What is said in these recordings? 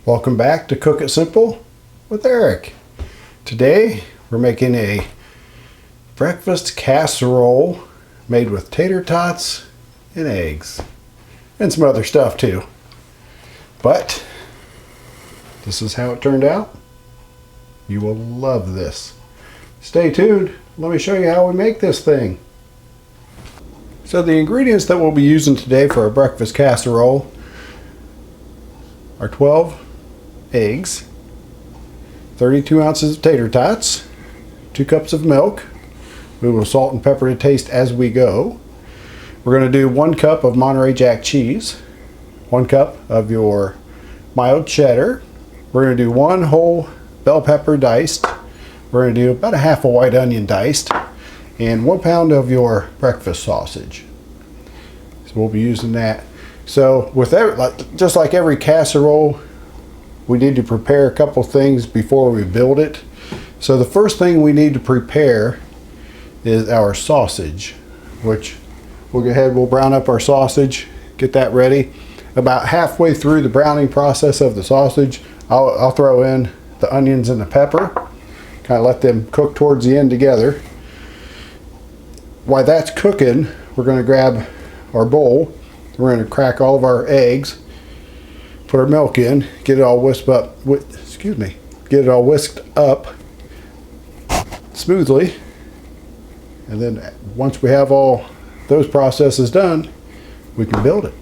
Welcome back to Cook It Simple with Eric. Today we're making a breakfast casserole made with tater tots and eggs and some other stuff too. But this is how it turned out. You will love this. Stay tuned. Let me show you how we make this thing. So the ingredients that we'll be using today for our breakfast casserole are 12 eggs, 32 ounces of tater tots, 2 cups of milk. We will salt and pepper to taste as we go. We're going to do 1 cup of Monterey Jack cheese, 1 cup of your mild cheddar. We're going to do 1 whole bell pepper diced. We're going to do about a half a white onion diced, and 1 pound of your breakfast sausage. So we'll be using that. So with just like every casserole, we need to prepare a couple things before we build it. So the first thing we need to prepare is our sausage, which we'll go ahead, we'll brown up our sausage, get that ready. About halfway through the browning process of the sausage, I'll throw in the onions and the pepper, kind of let them cook towards the end together. While that's cooking, we're going to grab our bowl. We're going to crack all of our eggs, put our milk in, get it all whisked up, get it all whisked up smoothly. And then once we have all those processes done, we can build it.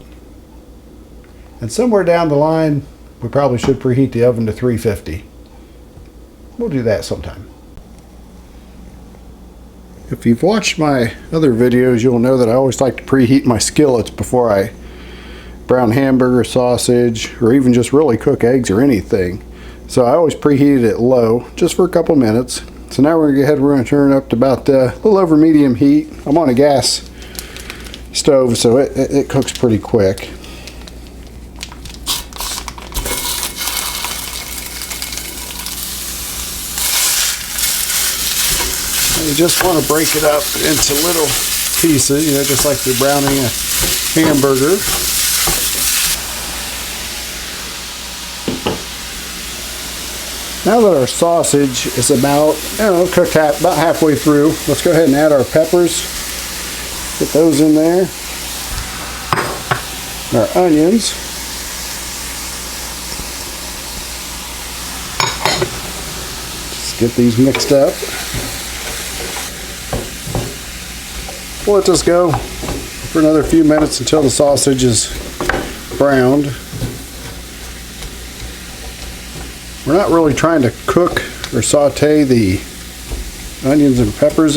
And somewhere down the line, we probably should preheat the oven to 350. We'll do that sometime. If you've watched my other videos, you'll know that I always like to preheat my skillets before I brown hamburger, sausage, or even just really cook eggs or anything. So I always preheat it low, just for a couple minutes. So now we're going to go ahead and we're going to turn it up to about a little over medium heat. I'm on a gas stove, so it cooks pretty quick. You just want to break it up into little pieces, just like you're browning a hamburger. Now that our sausage is about, cooked about halfway through, let's go ahead and add our peppers. Get those in there. Our onions. Just get these mixed up. We'll let this go for another few minutes until the sausage is browned. We're not really trying to cook or saute the onions and peppers,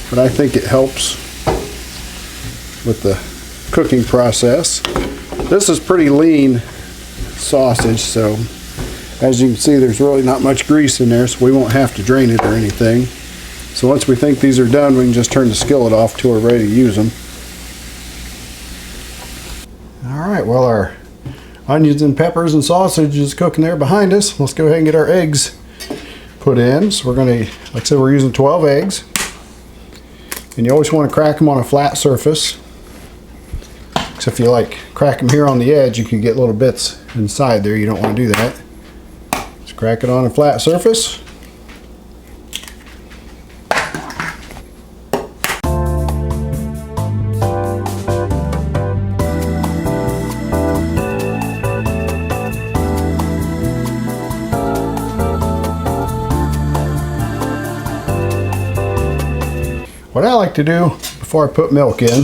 but I think it helps with the cooking process. This is pretty lean sausage, so as you can see, there's really not much grease in there, so we won't have to drain it or anything. So once we think these are done, we can just turn the skillet off till we're ready to use them. Alright, well, our onions and peppers and sausage is cooking there behind us. Let's go ahead and get our eggs put in. So we're going to, like I said, we're using 12 eggs. And you always want to crack them on a flat surface. Because if you crack them here on the edge, you can get little bits inside there. You don't want to do that. Just crack it on a flat surface. What I like to do before I put milk in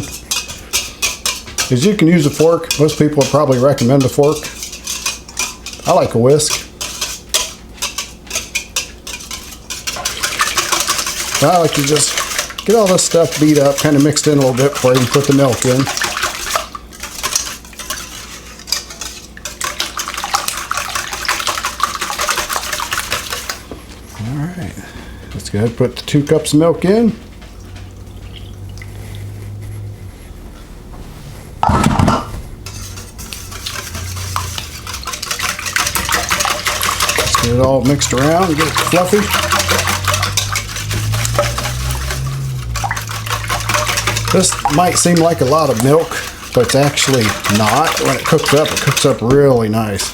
is you can use a fork. Most people would probably recommend a fork. I like a whisk. I like to just get all this stuff beat up, kind of mixed in a little bit before you put the milk in. Alright, let's go ahead and put the 2 cups of milk in. Get it all mixed around and get it fluffy. This might seem like a lot of milk, but it's actually not. When it cooks up really nice.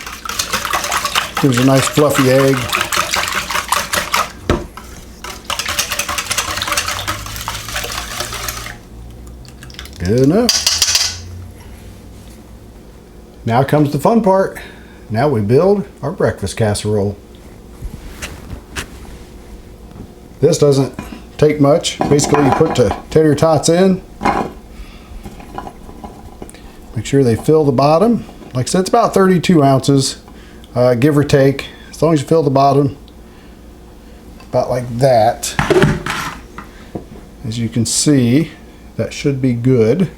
Gives a nice fluffy egg. Good enough. Now comes the fun part. Now we build our breakfast casserole. This doesn't take much. Basically, you put the tater tots in. Make sure they fill the bottom. Like I said, it's about 32 ounces, give or take. As long as you fill the bottom, about like that. As you can see, that should be good.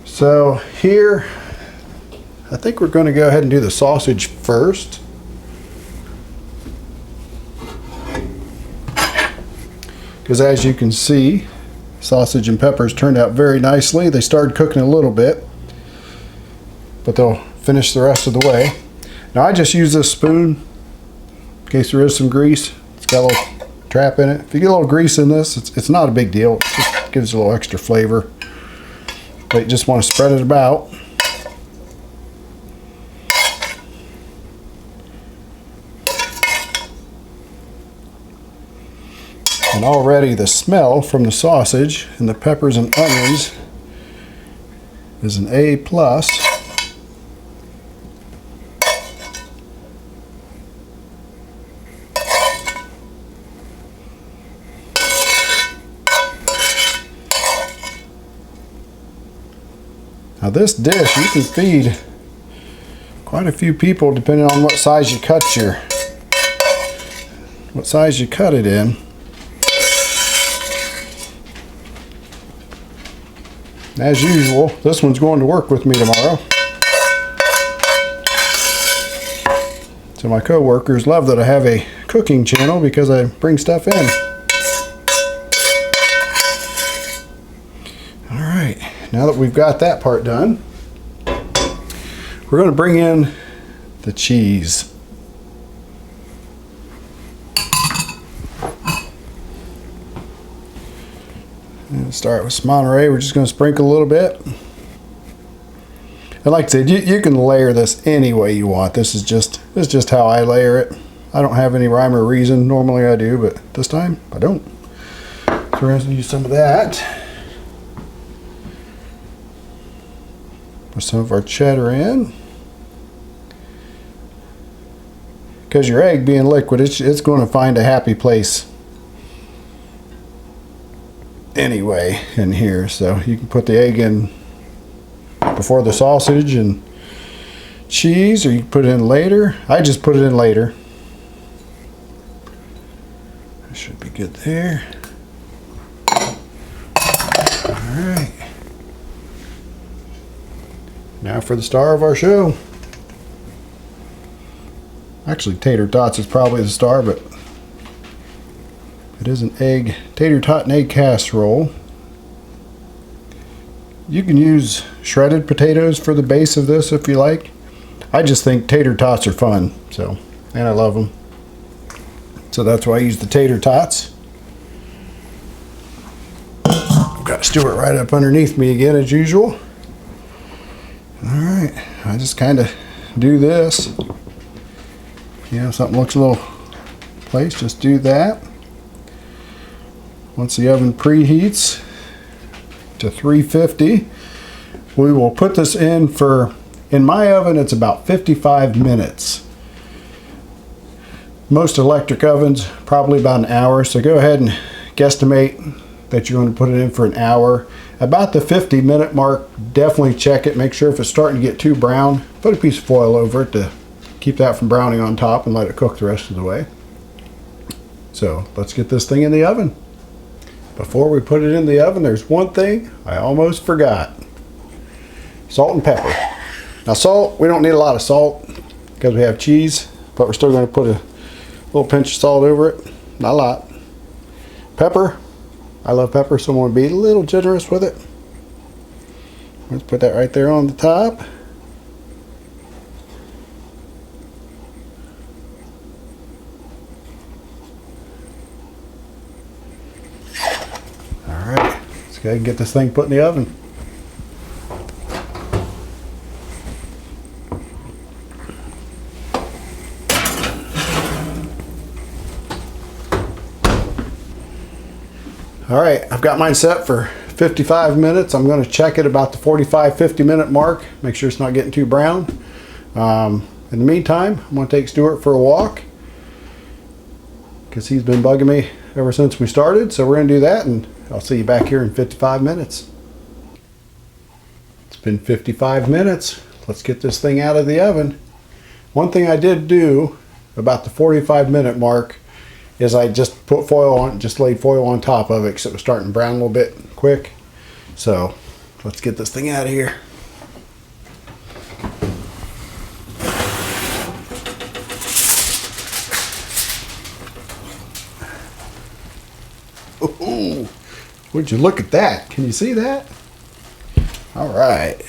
So here, I think we're going to go ahead and do the sausage first. Because as you can see, sausage and peppers turned out very nicely. They started cooking a little bit, but they'll finish the rest of the way. Now I just use this spoon in case there is some grease. It's got a little trap in it. If you get a little grease in this, it's not a big deal. It just gives a little extra flavor. But you just want to spread it about. And already the smell from the sausage and the peppers and onions is an A+. Now this dish, you can feed quite a few people depending on what size you cut it in. As usual, this one's going to work with me tomorrow. So my co-workers love that I have a cooking channel because I bring stuff in. Alright, now that we've got that part done, we're going to bring in the cheese. Start with Monterey. We're just going to sprinkle a little bit. And like I said, you can layer this any way you want. This is just how I layer it. I don't have any rhyme or reason. Normally I do, but this time I don't. So we're going to use some of that. Put some of our cheddar in. Because your egg being liquid, it's going to find a happy place anyway in here, so you can put the egg in before the sausage and cheese, or you can put it in later. I just put it in later. That should be good there. Alright, now for the star of our show. Actually, Tater Tots is probably the star, but it is an egg, tater tot and egg casserole. You can use shredded potatoes for the base of this if you like. I just think tater tots are fun, so, and I love them. So that's why I use the tater tots. I've got Stuart right up underneath me again as usual. Alright, I just kind of do this. You know, something looks a little placed, just do that. Once the oven preheats to 350, we will put this in for, in my oven, it's about 55 minutes. Most electric ovens, probably about an hour, so go ahead and guesstimate that you're going to put it in for an hour. About the 50-minute mark, definitely check it. Make sure if it's starting to get too brown, put a piece of foil over it to keep that from browning on top and let it cook the rest of the way. So let's get this thing in the oven. Before we put it in the oven, there's one thing I almost forgot. Salt and pepper. Now salt, we don't need a lot of salt because we have cheese, but we're still going to put a little pinch of salt over it. Not a lot. Pepper. I love pepper, so I'm going to be a little generous with it. Let's put that right there on the top. Alright, let's go ahead and get this thing put in the oven. All right, I've got mine set for 55 minutes. I'm going to check it about the 45-50 minute mark. Make sure it's not getting too brown. In the meantime, I'm going to take Stuart for a walk because he's been bugging me ever since we started. So we're going to do that, and I'll see you back here in 55 minutes. It's been 55 minutes. Let's get this thing out of the oven. One thing I did do about the 45-minute mark is I just put foil on, just laid foil on top of it because it was starting to brown a little bit quick. So let's get this thing out of here. Ooh, would you look at that? Can you see that? All right.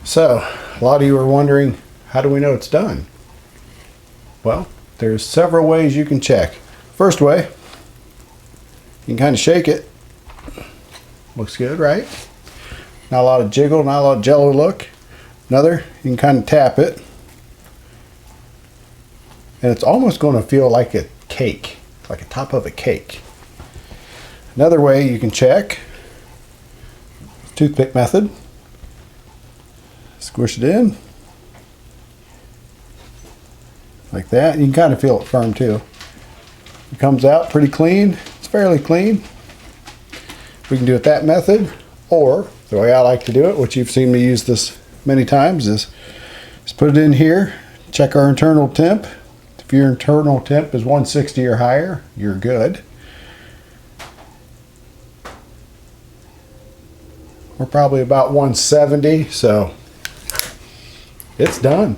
So, a lot of you are wondering, how do we know it's done? Well, there's several ways you can check. First way, you can kind of shake it. Looks good, right? Not a lot of jiggle, not a lot of jello look. Another, you can kind of tap it. And it's almost going to feel like a cake, like a top of a cake. Another way you can check, toothpick method. Squish it in like that. You can kind of feel it firm too. It comes out pretty clean. It's fairly clean. We can do it that method, or the way I like to do it, which you've seen me use this many times, is just put it in here, check our internal temp. If your internal temp is 160 or higher, you're good. We're probably about 170, so it's done.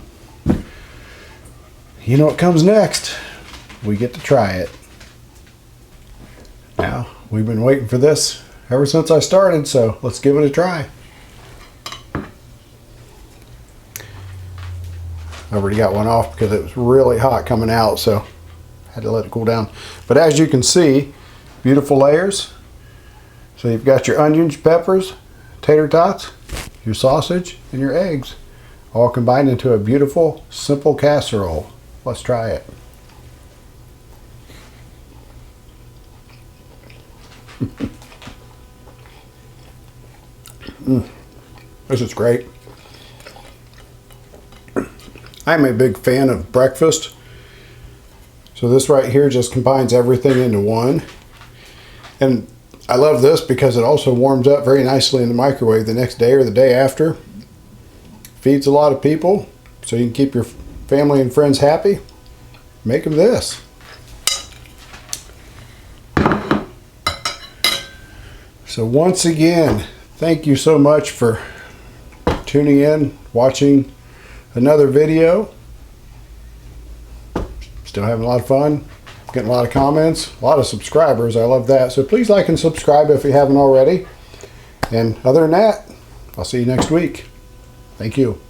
You know what comes next? We get to try it. Now, we've been waiting for this ever since I started, so let's give it a try. I already got one off because it was really hot coming out, so I had to let it cool down. But as you can see, beautiful layers. So you've got your onions, peppers, tater tots, your sausage, and your eggs, all combined into a beautiful, simple casserole. Let's try it. This is great. I'm a big fan of breakfast. So this right here just combines everything into one. And I love this because it also warms up very nicely in the microwave the next day or the day after. Feeds a lot of people, so you can keep your family and friends happy. Make them this. So once again, thank you so much for tuning in, watching another video. Still having a lot of fun, getting a lot of comments, a lot of subscribers. I love that. So please like and subscribe if you haven't already. And other than that, I'll see you next week. Thank you.